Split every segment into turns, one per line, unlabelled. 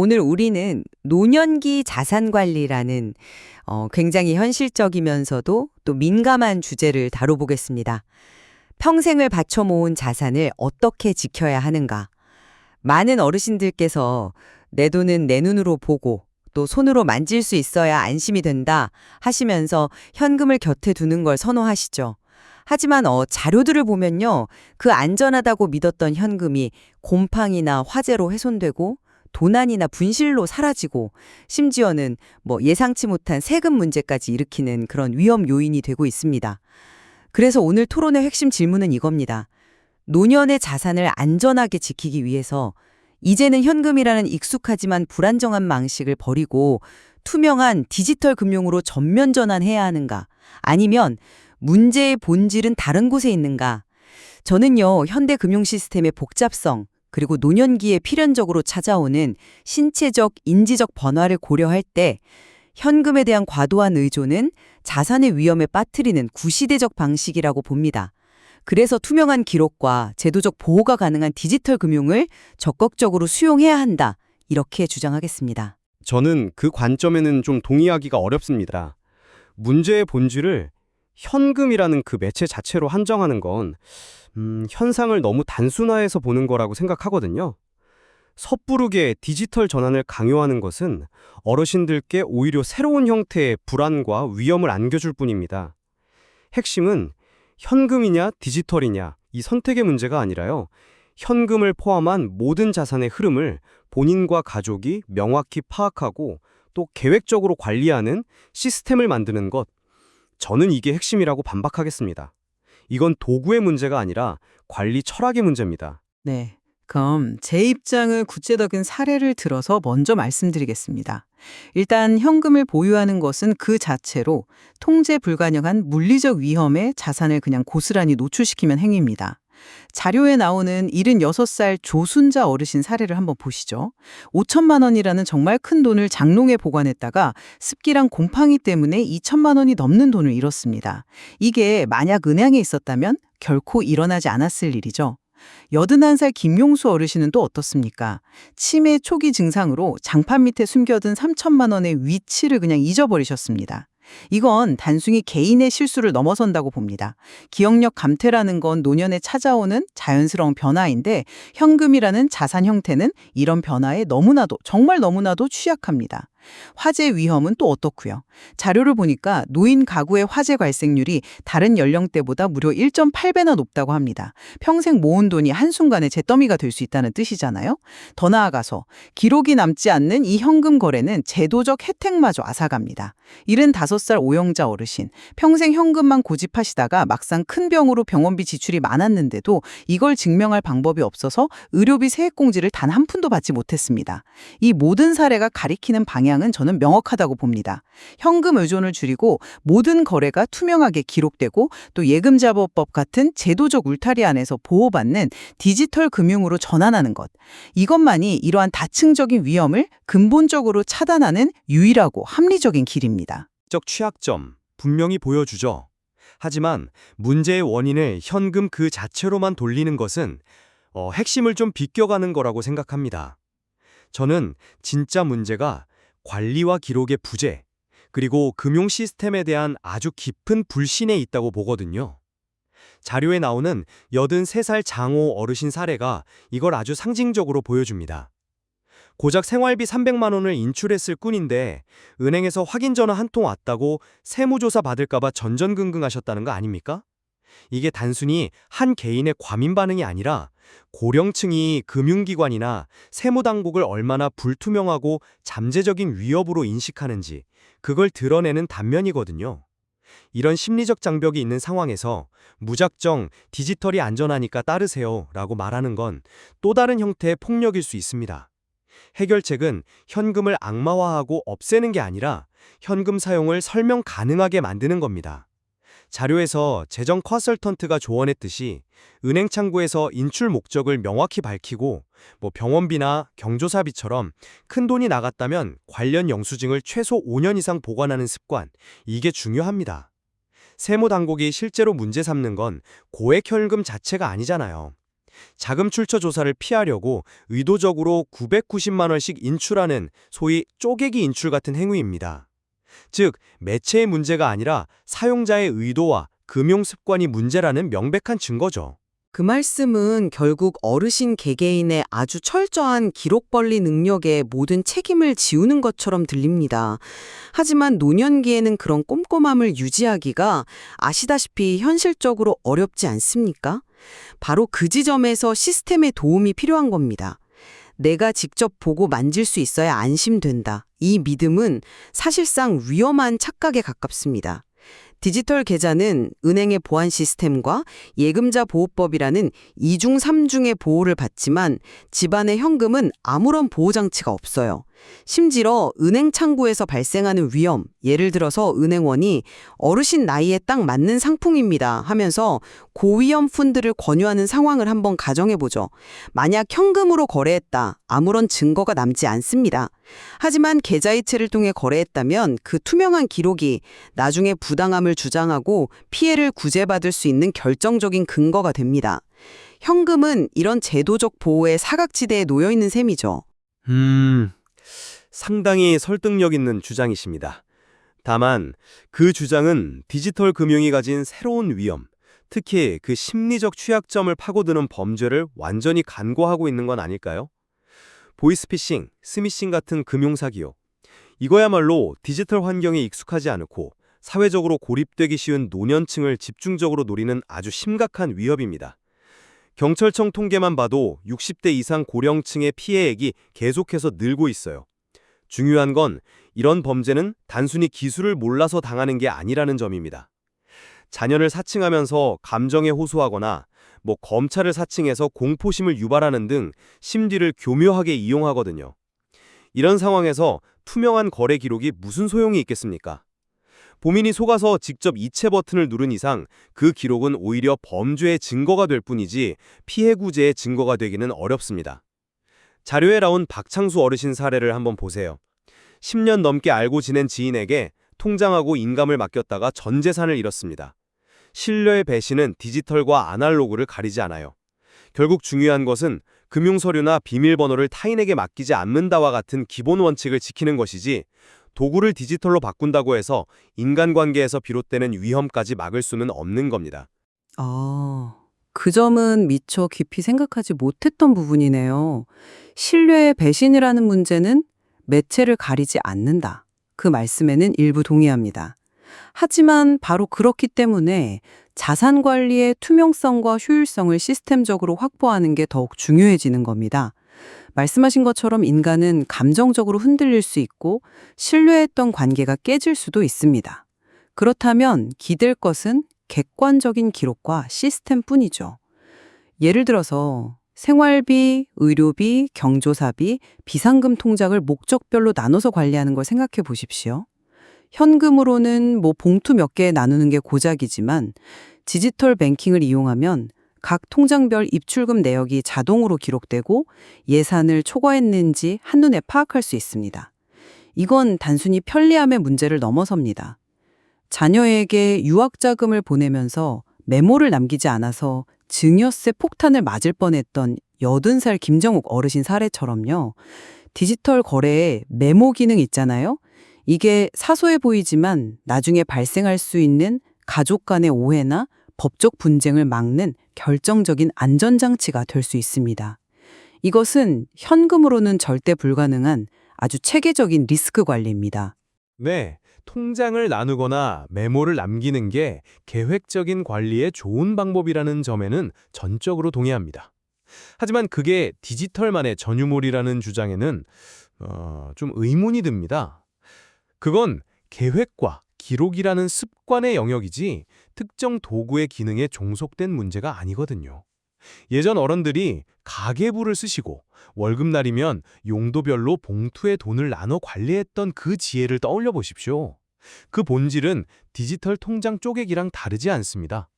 오늘 우리는 노년기 자산 관리라는 굉장히 현실적이면서도 또 민감한 주제를 다뤄보겠습니다. 평생을 바쳐 모은 자산을 어떻게 지켜야 하는가? 많은 어르신들께서 내 돈은 내 눈으로 보고 또 손으로 만질 수 있어야 안심이 된다 하시면서 현금을 곁에 두는 걸 선호하시죠. 하지만 자료들을 보면요. 그 안전하다고 믿었던 현금이 곰팡이나 화재로 훼손되고 도난이나 분실로 사라지고 심지어는 예상치 못한 세금 문제까지 일으키는 그런 위험 요인이 되고 있습니다. 그래서 오늘 토론의 핵심 질문은 이겁니다. 노년의 자산을 안전하게 지키기 위해서 이제는 현금이라는 익숙하지만 불안정한 방식을 버리고 투명한 디지털 금융으로 전면 전환해야 하는가? 아니면 문제의 본질은 다른 곳에 있는가? 저는요, 현대 금융 시스템의 복잡성, 그리고 노년기에 필연적으로 찾아오는 신체적, 인지적 변화를 고려할 때 현금에 대한 과도한 의존은 자산의 위험에 빠뜨리는 구시대적 방식이라고 봅니다. 그래서 투명한 기록과 제도적 보호가 가능한 디지털 금융을 적극적으로 수용해야 한다. 이렇게 주장하겠습니다.
저는 그 관점에는 좀 동의하기가 어렵습니다. 문제의 본질을 현금이라는 그 매체 자체로 한정하는 건 현상을 너무 단순화해서 보는 거라고 생각하거든요. 섣부르게 디지털 전환을 강요하는 것은 어르신들께 오히려 새로운 형태의 불안과 위험을 안겨줄 뿐입니다. 핵심은 현금이냐 디지털이냐 이 선택의 문제가 아니라요. 현금을 포함한 모든 자산의 흐름을 본인과 가족이 명확히 파악하고 또 계획적으로 관리하는 시스템을 만드는 것. 저는 이게 핵심이라고 반박하겠습니다. 이건 도구의 문제가 아니라 관리 철학의 문제입니다.
네. 그럼 제 입장을 구체적인 사례를 들어서 먼저 말씀드리겠습니다. 일단 현금을 보유하는 것은 그 자체로 통제 불가능한 물리적 위험에 자산을 그냥 고스란히 노출시키면 행위입니다. 자료에 나오는 76살 조순자 어르신 사례를 한번 보시죠. 5천만 원이라는 정말 큰 돈을 장롱에 보관했다가 습기랑 곰팡이 때문에 2천만 원이 넘는 돈을 잃었습니다. 이게 만약 은행에 있었다면 결코 일어나지 않았을 일이죠. 81살 김용수 어르신은 또 어떻습니까? 치매 초기 증상으로 장판 밑에 숨겨둔 3천만 원의 위치를 그냥 잊어버리셨습니다. 이건 단순히 개인의 실수를 넘어선다고 봅니다. 기억력 감퇴라는 건 노년에 찾아오는 자연스러운 변화인데 현금이라는 자산 형태는 이런 변화에 너무나도 정말 너무나도 취약합니다. 화재 위험은 또 어떻고요? 자료를 보니까 노인 가구의 화재 발생률이 다른 연령대보다 무려 1.8배나 높다고 합니다. 평생 모은 돈이 한순간에 잿더미가 될 수 있다는 뜻이잖아요. 더 나아가서 기록이 남지 않는 이 현금 거래는 제도적 혜택마저 앗아갑니다. 75살 오영자 어르신, 평생 현금만 고집하시다가 막상 큰 병으로 병원비 지출이 많았는데도 이걸 증명할 방법이 없어서 의료비 세액공지를 단 한 푼도 받지 못했습니다. 이 모든 사례가 가리키는 방향은 저는 명확하다고 봅니다. 현금 의존을 줄이고 모든 거래가 투명하게 기록되고 또 예금자보법 같은 제도적 울타리 안에서 보호받는 디지털 금융으로 전환하는 것. 이것만이 이러한 다층적인 위험을 근본적으로 차단하는 유일하고 합리적인 길입니다.
적 취약점 분명히 보여주죠. 하지만 문제의 원인을 현금 그 자체로만 돌리는 것은 핵심을 좀 비껴가는 거라고 생각합니다. 저는 진짜 문제가 관리와 기록의 부재, 그리고 금융 시스템에 대한 아주 깊은 불신에 있다고 보거든요. 자료에 나오는 83살 장호 어르신 사례가 이걸 아주 상징적으로 보여줍니다. 고작 생활비 300만 원을 인출했을 뿐인데 은행에서 확인 전화 한 통 왔다고 세무조사 받을까봐 전전긍긍하셨다는 거 아닙니까? 이게 단순히 한 개인의 과민 반응이 아니라 고령층이 금융기관이나 세무당국을 얼마나 불투명하고 잠재적인 위협으로 인식하는지 그걸 드러내는 단면이거든요. 이런 심리적 장벽이 있는 상황에서 무작정 디지털이 안전하니까 따르세요 라고 말하는 건 또 다른 형태의 폭력일 수 있습니다. 해결책은 현금을 악마화하고 없애는 게 아니라 현금 사용을 설명 가능하게 만드는 겁니다. 자료에서 재정 컨설턴트가 조언했듯이 은행 창구에서 인출 목적을 명확히 밝히고 병원비나 경조사비처럼 큰 돈이 나갔다면 관련 영수증을 최소 5년 이상 보관하는 습관, 이게 중요합니다. 세무당국이 실제로 문제 삼는 건 고액 현금 자체가 아니잖아요. 자금 출처 조사를 피하려고 의도적으로 990만 원씩 인출하는 소위 쪼개기 인출 같은 행위입니다. 즉, 매체의 문제가 아니라 사용자의 의도와 금융 습관이 문제라는 명백한 증거죠.
그 말씀은 결국 어르신 개개인의 아주 철저한 기록벌리 능력에 모든 책임을 지우는 것처럼 들립니다. 하지만 노년기에는 그런 꼼꼼함을 유지하기가 아시다시피 현실적으로 어렵지 않습니까? 바로 그 지점에서 시스템의 도움이 필요한 겁니다. 내가 직접 보고 만질 수 있어야 안심된다. 이 믿음은 사실상 위험한 착각에 가깝습니다. 디지털 계좌는 은행의 보안 시스템과 예금자 보호법이라는 이중 삼중의 보호를 받지만 집안의 현금은 아무런 보호장치가 없어요. 심지어 은행 창구에서 발생하는 위험, 예를 들어서 은행원이 어르신 나이에 딱 맞는 상품입니다 하면서 고위험 푼드를 권유하는 상황을 한번 가정해보죠. 만약 현금으로 거래했다, 아무런 증거가 남지 않습니다. 하지만 계좌이체를 통해 거래했다면 그 투명한 기록이 나중에 부당함을 주장하고 피해를 구제받을 수 있는 결정적인 근거가 됩니다. 현금은 이런 제도적 보호의 사각지대에 놓여 있는 셈이죠.
상당히 설득력 있는 주장이십니다. 다만 그 주장은 디지털 금융이 가진 새로운 위험, 특히 그 심리적 취약점을 파고드는 범죄를 완전히 간과하고 있는 건 아닐까요? 보이스피싱, 스미싱 같은 금융사기요. 이거야말로 디지털 환경에 익숙하지 않고 사회적으로 고립되기 쉬운 노년층을 집중적으로 노리는 아주 심각한 위협입니다. 경찰청 통계만 봐도 60대 이상 고령층의 피해액이 계속해서 늘고 있어요. 중요한 건 이런 범죄는 단순히 기술을 몰라서 당하는 게 아니라는 점입니다. 자녀를 사칭하면서 감정에 호소하거나 검찰을 사칭해서 공포심을 유발하는 등 심리를 교묘하게 이용하거든요. 이런 상황에서 투명한 거래 기록이 무슨 소용이 있겠습니까? 범인이 속아서 직접 이체 버튼을 누른 이상 그 기록은 오히려 범죄의 증거가 될 뿐이지 피해 구제의 증거가 되기는 어렵습니다. 자료에 나온 박창수 어르신 사례를 한번 보세요. 10년 넘게 알고 지낸 지인에게 통장하고 인감을 맡겼다가 전 재산을 잃었습니다. 신뢰의 배신은 디지털과 아날로그를 가리지 않아요. 결국 중요한 것은 금융서류나 비밀번호를 타인에게 맡기지 않는다와 같은 기본 원칙을 지키는 것이지 도구를 디지털로 바꾼다고 해서 인간관계에서 비롯되는 위험까지 막을 수는 없는 겁니다.
그 점은 미처 깊이 생각하지 못했던 부분이네요. 신뢰의 배신이라는 문제는 매체를 가리지 않는다. 그 말씀에는 일부 동의합니다. 하지만 바로 그렇기 때문에 자산 관리의 투명성과 효율성을 시스템적으로 확보하는 게 더욱 중요해지는 겁니다. 말씀하신 것처럼 인간은 감정적으로 흔들릴 수 있고 신뢰했던 관계가 깨질 수도 있습니다. 그렇다면 기댈 것은 객관적인 기록과 시스템뿐이죠. 예를 들어서 생활비, 의료비, 경조사비, 비상금 통장을 목적별로 나눠서 관리하는 걸 생각해 보십시오. 현금으로는 봉투 몇 개 나누는 게 고작이지만 디지털 뱅킹을 이용하면 각 통장별 입출금 내역이 자동으로 기록되고 예산을 초과했는지 한눈에 파악할 수 있습니다. 이건 단순히 편리함의 문제를 넘어섭니다. 자녀에게 유학자금을 보내면서 메모를 남기지 않아서 증여세 폭탄을 맞을 뻔했던 80살 김정욱 어르신 사례처럼요. 디지털 거래에 메모 기능 있잖아요. 이게 사소해 보이지만 나중에 발생할 수 있는 가족 간의 오해나 법적 분쟁을 막는 결정적인 안전장치가 될 수 있습니다. 이것은 현금으로는 절대 불가능한 아주 체계적인 리스크 관리입니다.
네, 통장을 나누거나 메모를 남기는 게 계획적인 관리에 좋은 방법이라는 점에는 전적으로 동의합니다. 하지만 그게 디지털만의 전유물이라는 주장에는 좀 의문이 듭니다. 그건 계획과 기록이라는 습관의 영역이지 특정 도구의 기능에 종속된 문제가 아니거든요. 예전 어른들이 가계부를 쓰시고 월급날이면 용도별로 봉투에 돈을 나눠 관리했던 그 지혜를 떠올려 보십시오. 그 본질은 디지털 통장 쪼개기랑 다르지 않습니다.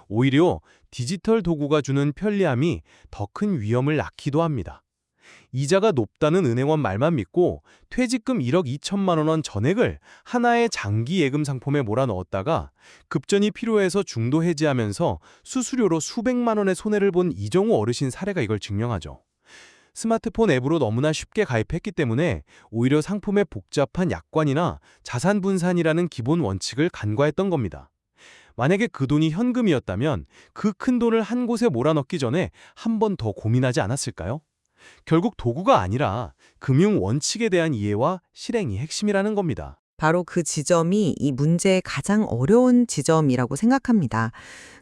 오히려 디지털 도구가 주는 편리함이 더 큰 위험을 낳기도 합니다.
이자가 높다는 은행원 말만 믿고 퇴직금 1억 2천만 원 전액을 하나의 장기 예금 상품에 몰아넣었다가 급전이 필요해서 중도 해지하면서 수수료로 수백만 원의 손해를 본 이정우 어르신 사례가 이걸 증명하죠. 스마트폰 앱으로 너무나 쉽게 가입했기 때문에 오히려 상품의 복잡한 약관이나 자산 분산이라는 기본 원칙을 간과했던 겁니다. 만약에 그 돈이 현금이었다면 그 큰 돈을 한 곳에 몰아넣기 전에 한 번 더 고민하지 않았을까요? 결국 도구가 아니라 금융 원칙에 대한 이해와 실행이 핵심이라는 겁니다.
바로 그 지점이 이 문제의 가장 어려운 지점이라고 생각합니다.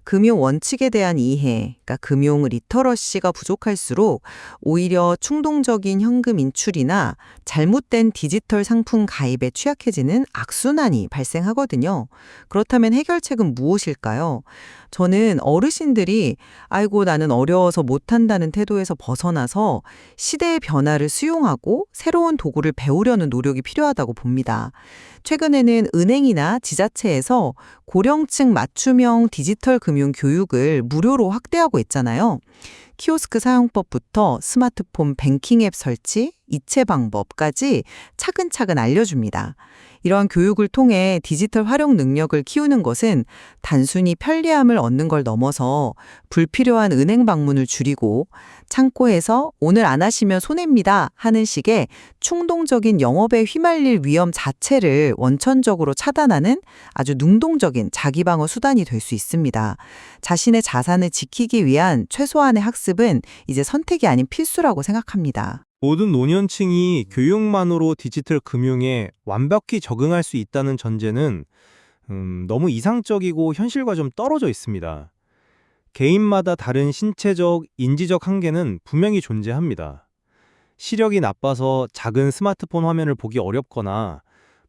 금융 원칙에 대한 이해, 그러니까 금융 리터러시가 부족할수록 오히려 충동적인 현금 인출이나 잘못된 디지털 상품 가입에 취약해지는 악순환이 발생하거든요. 그렇다면 해결책은 무엇일까요? 저는 어르신들이 아이고 나는 어려워서 못한다는 태도에서 벗어나서 시대의 변화를 수용하고 새로운 도구를 배우려는 노력이 필요하다고 봅니다. 최근에는 은행이나 지자체에서 고령층 맞춤형 디지털 금융 교육을 무료로 확대하고 있잖아요. 키오스크 사용법부터 스마트폰 뱅킹 앱 설치, 이체 방법까지 차근차근 알려줍니다. 이러한 교육을 통해 디지털 활용 능력을 키우는 것은 단순히 편리함을 얻는 걸 넘어서 불필요한 은행 방문을 줄이고 창고에서 오늘 안 하시면 손해입니다 하는 식의 충동적인 영업에 휘말릴 위험 자체를 원천적으로 차단하는 아주 능동적인 자기방어 수단이 될 수 있습니다. 자신의 자산을 지키기 위한 최소한의 학습은 이제 선택이 아닌 필수라고 생각합니다.
모든 노년층이 교육만으로 디지털 금융에 완벽히 적응할 수 있다는 전제는 너무 이상적이고 현실과 좀 떨어져 있습니다. 개인마다 다른 신체적, 인지적 한계는 분명히 존재합니다. 시력이 나빠서 작은 스마트폰 화면을 보기 어렵거나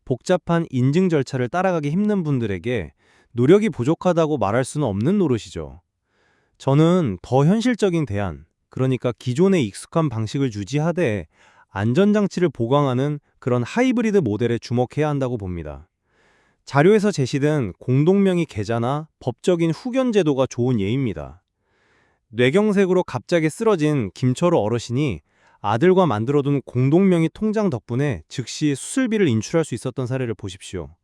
복잡한 인증 절차를 따라가기 힘든 분들에게 노력이 부족하다고 말할 수는 없는 노릇이죠. 저는 더 현실적인 대안, 그러니까 기존의 익숙한 방식을 유지하되 안전장치를 보강하는 그런 하이브리드 모델에 주목해야 한다고 봅니다. 자료에서 제시된 공동명의 계좌나 법적인 후견 제도가 좋은 예입니다. 뇌경색으로 갑자기 쓰러진 김철호 어르신이 아들과 만들어둔 공동명의 통장 덕분에 즉시 수술비를 인출할 수 있었던 사례를 보십시오.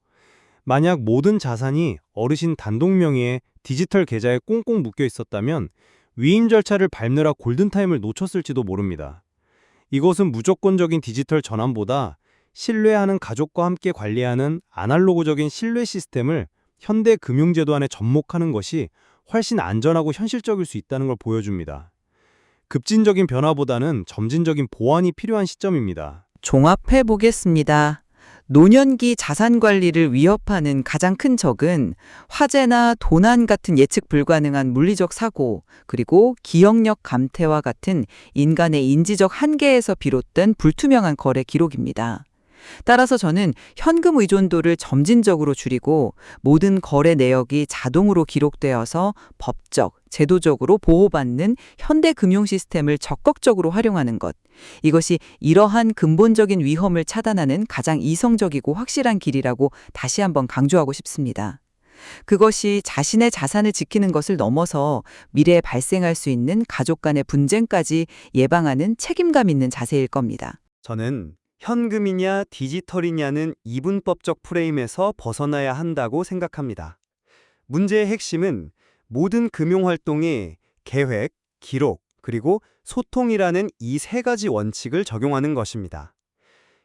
만약 모든 자산이 어르신 단독 명의의 디지털 계좌에 꽁꽁 묶여 있었다면 위임 절차를 밟느라 골든타임을 놓쳤을지도 모릅니다. 이것은 무조건적인 디지털 전환보다 신뢰하는 가족과 함께 관리하는 아날로그적인 신뢰 시스템을 현대 금융제도 안에 접목하는 것이 훨씬 안전하고 현실적일 수 있다는 걸 보여줍니다. 급진적인 변화보다는 점진적인 보완이 필요한 시점입니다.
종합해 보겠습니다. 노년기 자산 관리를 위협하는 가장 큰 적은 화재나 도난 같은 예측 불가능한 물리적 사고, 그리고 기억력 감퇴와 같은 인간의 인지적 한계에서 비롯된 불투명한 거래 기록입니다. 따라서 저는 현금 의존도를 점진적으로 줄이고 모든 거래 내역이 자동으로 기록되어서 법적, 제도적으로 보호받는 현대 금융 시스템을 적극적으로 활용하는 것. 이것이 이러한 근본적인 위험을 차단하는 가장 이성적이고 확실한 길이라고 다시 한번 강조하고 싶습니다. 그것이 자신의 자산을 지키는 것을 넘어서 미래에 발생할 수 있는 가족 간의 분쟁까지 예방하는 책임감 있는 자세일 겁니다.
저는 현금이냐 디지털이냐는 이분법적 프레임에서 벗어나야 한다고 생각합니다. 문제의 핵심은 모든 금융활동에 계획, 기록, 그리고 소통이라는 이 세 가지 원칙을 적용하는 것입니다.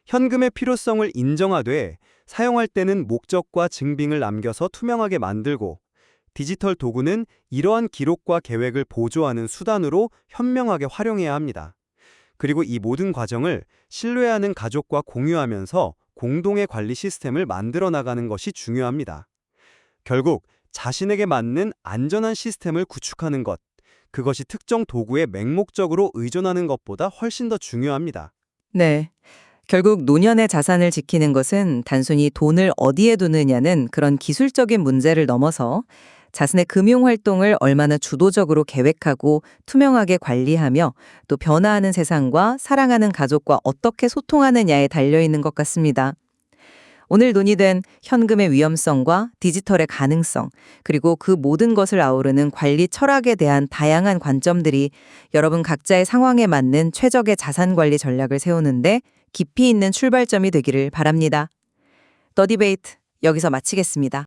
현금의 필요성을 인정하되 사용할 때는 목적과 증빙을 남겨서 투명하게 만들고 디지털 도구는 이러한 기록과 계획을 보조하는 수단으로 현명하게 활용해야 합니다. 그리고 이 모든 과정을 신뢰하는 가족과 공유하면서 공동의 관리 시스템을 만들어 나가는 것이 중요합니다. 결국 자신에게 맞는 안전한 시스템을 구축하는 것, 그것이 특정 도구에 맹목적으로 의존하는 것보다 훨씬 더 중요합니다.
네. 결국 노년의 자산을 지키는 것은 단순히 돈을 어디에 두느냐는 그런 기술적인 문제를 넘어서 자신의 금융 활동을 얼마나 주도적으로 계획하고 투명하게 관리하며 또 변화하는 세상과 사랑하는 가족과 어떻게 소통하느냐에 달려있는 것 같습니다.
오늘 논의된 현금의 위험성과 디지털의 가능성, 그리고 그 모든 것을 아우르는 관리 철학에 대한 다양한 관점들이 여러분 각자의 상황에 맞는 최적의 자산 관리 전략을 세우는데 깊이 있는 출발점이 되기를 바랍니다. 더 디베이트 여기서 마치겠습니다.